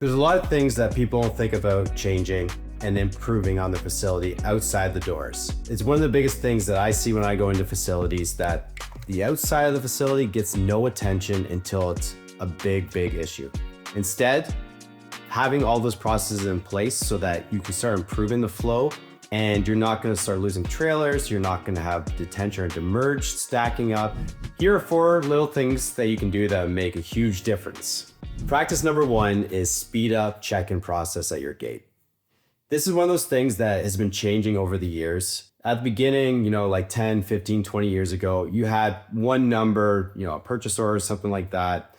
There's a lot of things that people don't think about changing and improving on the facility outside the doors. It's one of the biggest things that I see when I go into facilities, that the outside of the facility gets no attention until it's a big issue. Instead, having all those processes in place so that you can start improving the flow, and you're not going to start losing trailers, you're not going to have detention or demerge stacking up. Here are 4 little things that you can do that make a huge difference. Practice number 1 is speed up check-in process at your gate. This is one of those things that has been changing over the years. At the beginning, like 10, 15, 20 years ago, you had one number, a purchase order or something like that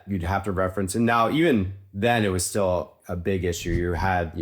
you'd have to reference. And now even then it was still a big issue. You had,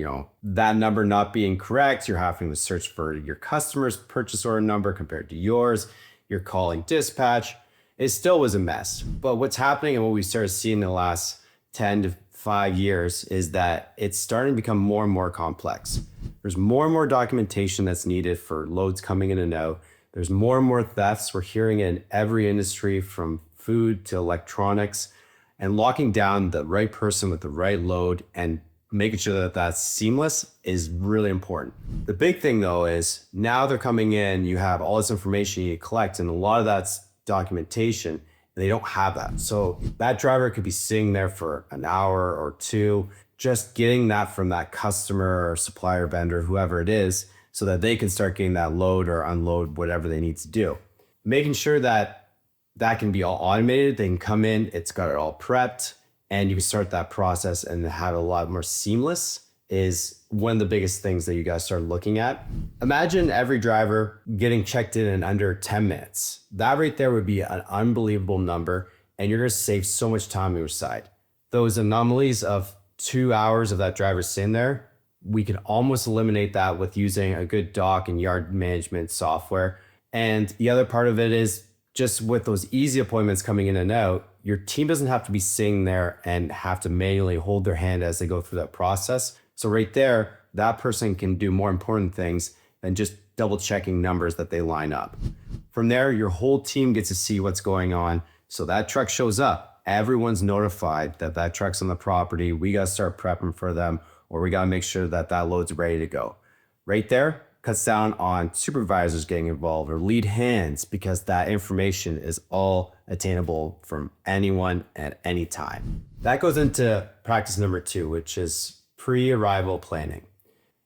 that number not being correct. You're having to search for your customer's purchase order number compared to yours. You're calling dispatch. It still was a mess. But what's happening and what we started seeing in the last 10 to 5 years is that it's starting to become more and more complex. There's more and more documentation that's needed for loads coming in and out. There's more and more thefts. We're hearing it in every industry, from food to electronics, and locking down the right person with the right load and making sure that that's seamless is really important. The big thing though is now they're coming in, you have all this information you collect, and a lot of that's documentation, and they don't have that. So that driver could be sitting there for an hour or 2, just getting that from that customer or supplier, vendor, whoever it is, so that they can start getting that load or unload whatever they need to do. Making sure that can be all automated. They can come in, it's got it all prepped, and you can start that process and have it a lot more seamless is one of the biggest things that you guys start looking at. Imagine every driver getting checked in under 10 minutes. That right there would be an unbelievable number, and you're gonna save so much time on your side. Those anomalies of 2 hours of that driver sitting there, we can almost eliminate that with using a good dock and yard management software. And the other part of it is just with those easy appointments coming in and out, your team doesn't have to be sitting there and have to manually hold their hand as they go through that process. So right there, that person can do more important things than just double checking numbers that they line up. From there, your whole team gets to see what's going on. So that truck shows up, everyone's notified that that truck's on the property. We got to start prepping for them, or we got to make sure that that load's ready to go. Right there, cuts down on supervisors getting involved or lead hands, because that information is all attainable from anyone at any time. That goes into practice number 2, which is pre-arrival planning.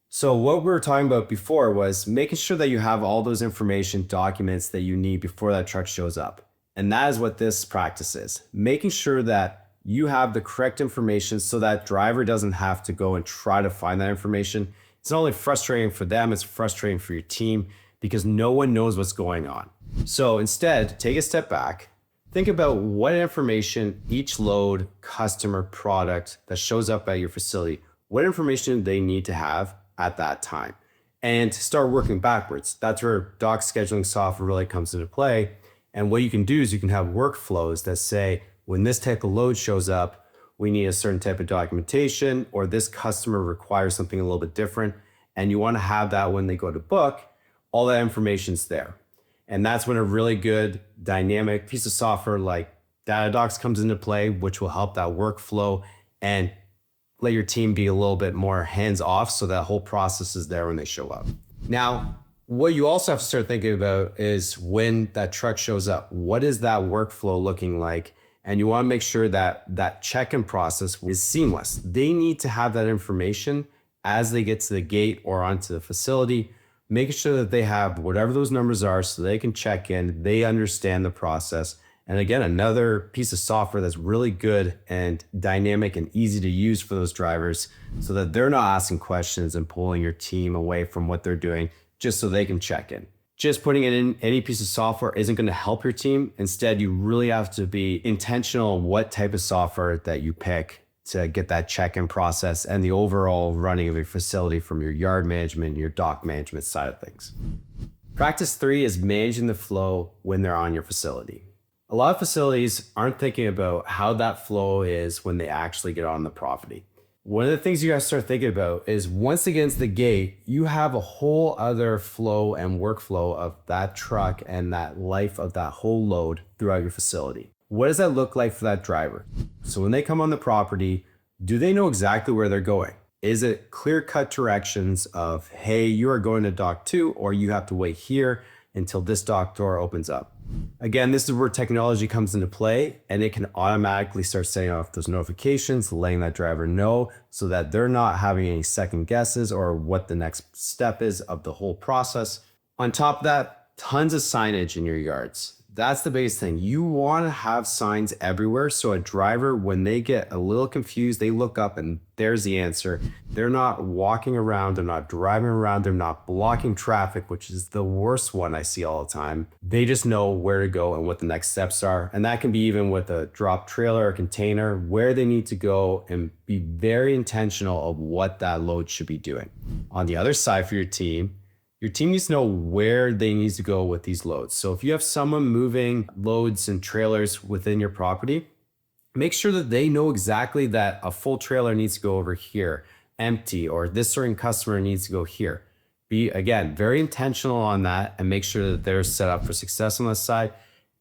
So what we were talking about before was making sure that you have all those information documents that you need before that truck shows up. And that is what this practice is. Making sure that you have the correct information so that driver doesn't have to go and try to find that information. It's not only frustrating for them, it's frustrating for your team, because no one knows what's going on. So instead, take a step back, think about what information each load, customer, product that shows up at your facility, what information they need to have at that time, and start working backwards. That's where dock scheduling software really comes into play. And what you can do is you can have workflows that say, when this type of load shows up, we need a certain type of documentation, or this customer requires something a little bit different. And you want to have that when they go to book, all that information's there. And that's when a really good dynamic piece of software like Datadocs comes into play, which will help that workflow and let your team be a little bit more hands off, so that whole process is there when they show up. Now, what you also have to start thinking about is when that truck shows up, what is that workflow looking like? And you want to make sure that that check-in process is seamless. They need to have that information as they get to the gate or onto the facility, making sure that they have whatever those numbers are so they can check in, they understand the process. And again, another piece of software that's really good and dynamic and easy to use for those drivers, so that they're not asking questions and pulling your team away from what they're doing just so they can check in. Just putting it in any piece of software isn't going to help your team. Instead, you really have to be intentional on what type of software that you pick to get that check-in process and the overall running of your facility from your yard management, your dock management side of things. Practice 3 is managing the flow when they're on your facility. A lot of facilities aren't thinking about how that flow is when they actually get on the property. One of the things you guys start thinking about is once they get into the gate, you have a whole other flow and workflow of that truck and that life of that whole load throughout your facility. What does that look like for that driver? So when they come on the property, Do they know exactly where they're going? Is it clear-cut directions of, hey, you are going to dock 2, or you have to wait here until this dock door opens up? Again, this is where technology comes into play, and it can automatically start setting off those notifications, letting that driver know so that they're not having any second guesses or what the next step is of the whole process. On top of that, tons of signage in your yards. That's the biggest thing. You want to have signs everywhere so a driver, when they get a little confused, they look up and there's the answer. They're not walking around, they're not driving around, they're not blocking traffic, which is the worst one I see all the time. They just know where to go and what the next steps are. And that can be even with a drop trailer or container, where they need to go, and be very intentional of what that load should be doing. On the other side for your team needs to know where they need to go with these loads. So if you have someone moving loads and trailers within your property, make sure that they know exactly that a full trailer needs to go over here, empty, or this certain customer needs to go here. Be, again, very intentional on that and make sure that they're set up for success on this side,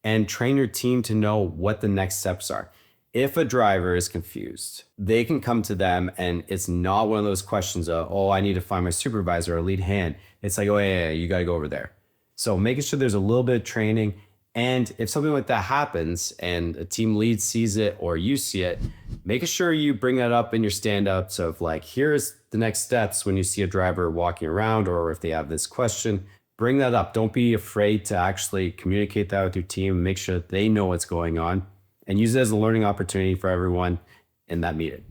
and train your team to know what the next steps are. If a driver is confused, they can come to them, and it's not one of those questions of, oh, I need to find my supervisor or lead hand. It's like, oh, yeah, you got to go over there. So making sure there's a little bit of training. And if something like that happens and a team lead sees it or you see it, making sure you bring that up in your stand-ups of like, here's the next steps when you see a driver walking around, or if they have this question, bring that up. Don't be afraid to actually communicate that with your team. Make sure that they know what's going on, and use it as a learning opportunity for everyone in that meeting.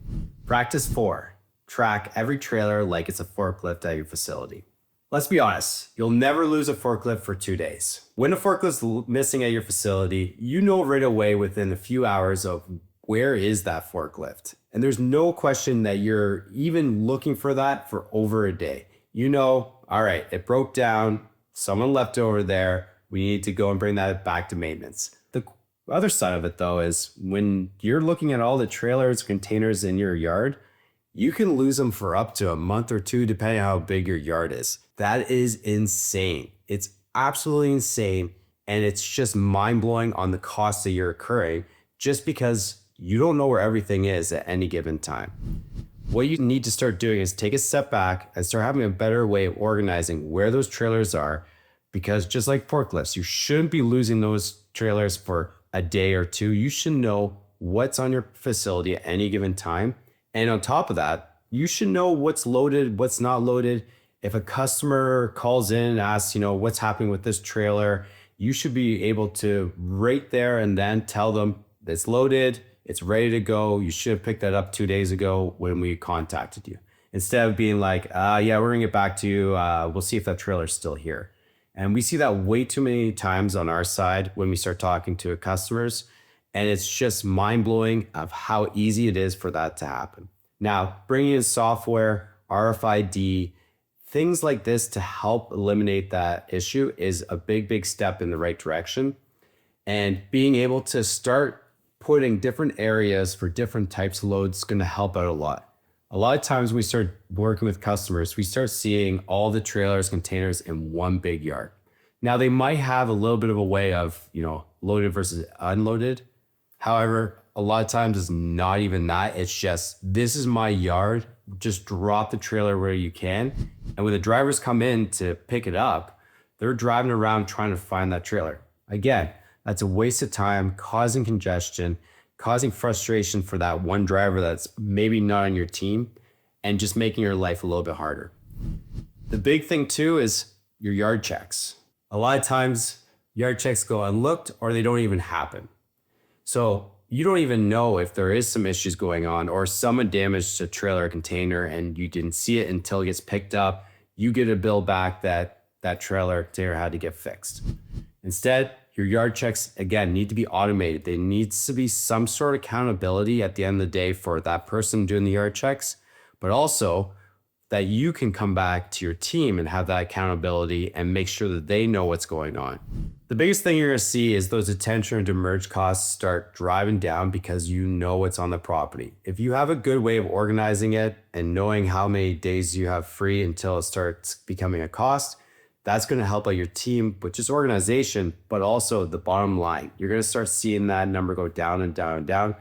Practice 4, track every trailer like it's a forklift at your facility. Let's be honest, you'll never lose a forklift for 2 days. When a forklift's missing at your facility, you know right away within a few hours of where is that forklift. And there's no question that you're even looking for that for over a day. You know, all right, it broke down, someone left over there, we need to go and bring that back to maintenance. The other side of it though is when you're looking at all the trailers, containers in your yard, you can lose them for up to a month or 2, depending on how big your yard is. That is insane. It's absolutely insane. And it's just mind-blowing on the cost that you're incurring just because you don't know where everything is at any given time. What you need to start doing is take a step back and start having a better way of organizing where those trailers are, because just like forklifts, you shouldn't be losing those trailers for a day or 2. You should know what's on your facility at any given time. And on top of that, you should know what's loaded, what's not loaded. If a customer calls in and asks, what's happening with this trailer, you should be able to right there and then tell them it's loaded, it's ready to go. You should have picked that up 2 days ago when we contacted you. Instead of being like, yeah, we're gonna get back to you. We'll see if that trailer's still here. And we see that way too many times on our side when we start talking to customers. And it's just mind-blowing of how easy it is for that to happen. Now, bringing in software, RFID, things like this to help eliminate that issue is a big, big step in the right direction. And being able to start putting different areas for different types of loads is going to help out a lot. A lot of times when we start working with customers, we start seeing all the trailers, containers in one big yard. Now, they might have a little bit of a way of, loaded versus unloaded. However, a lot of times it's not even that. It's just, this is my yard. Just drop the trailer where you can. And when the drivers come in to pick it up, they're driving around trying to find that trailer. Again, that's a waste of time, causing congestion, causing frustration for that one driver that's maybe not on your team, and just making your life a little bit harder. The big thing too is your yard checks. A lot of times yard checks go unlooked or they don't even happen. So you don't even know if there is some issues going on or someone damaged a trailer or container and you didn't see it until it gets picked up. You get a bill back that trailer container had to get fixed. Instead, your yard checks, again, need to be automated. There needs to be some sort of accountability at the end of the day for that person doing the yard checks, but also that you can come back to your team and have that accountability and make sure that they know what's going on. The biggest thing you're gonna see is those attention and demurrage costs start driving down because you know what's on the property. If you have a good way of organizing it and knowing how many days you have free until it starts becoming a cost, that's gonna help out your team with just organization, but also the bottom line. You're gonna start seeing that number go down and down and down.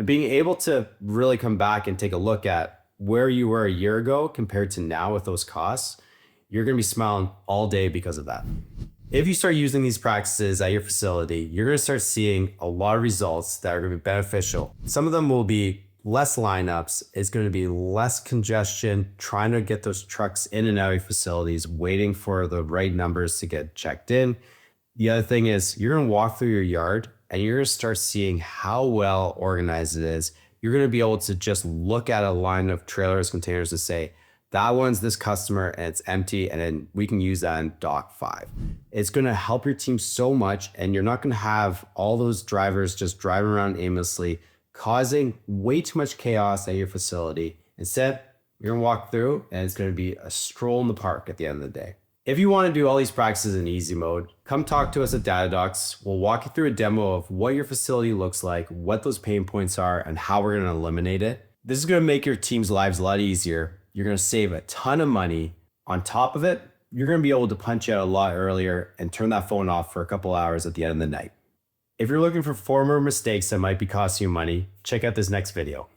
And being able to really come back and take a look at where you were a year ago compared to now with those costs, you're going to be smiling all day because of that. If you start using these practices at your facility, you're going to start seeing a lot of results that are going to be beneficial. Some of them will be less lineups. It's going to be less congestion, trying to get those trucks in and out of your facilities, waiting for the right numbers to get checked in. The other thing is you're going to walk through your yard and you're going to start seeing how well organized it is. You're going to be able to just look at a line of trailers, containers and say, that one's this customer and it's empty, and then we can use that in dock 5. It's going to help your team so much, and you're not going to have all those drivers just driving around aimlessly, causing way too much chaos at your facility. Instead, you're going to walk through and it's going to be a stroll in the park at the end of the day. If you want to do all these practices in easy mode, come talk to us at Datadocs. We'll walk you through a demo of what your facility looks like, what those pain points are, and how we're going to eliminate it. This is going to make your team's lives a lot easier. You're going to save a ton of money. On top of it, you're going to be able to punch out a lot earlier and turn that phone off for a couple hours at the end of the night. If you're looking for former mistakes that might be costing you money, check out this next video.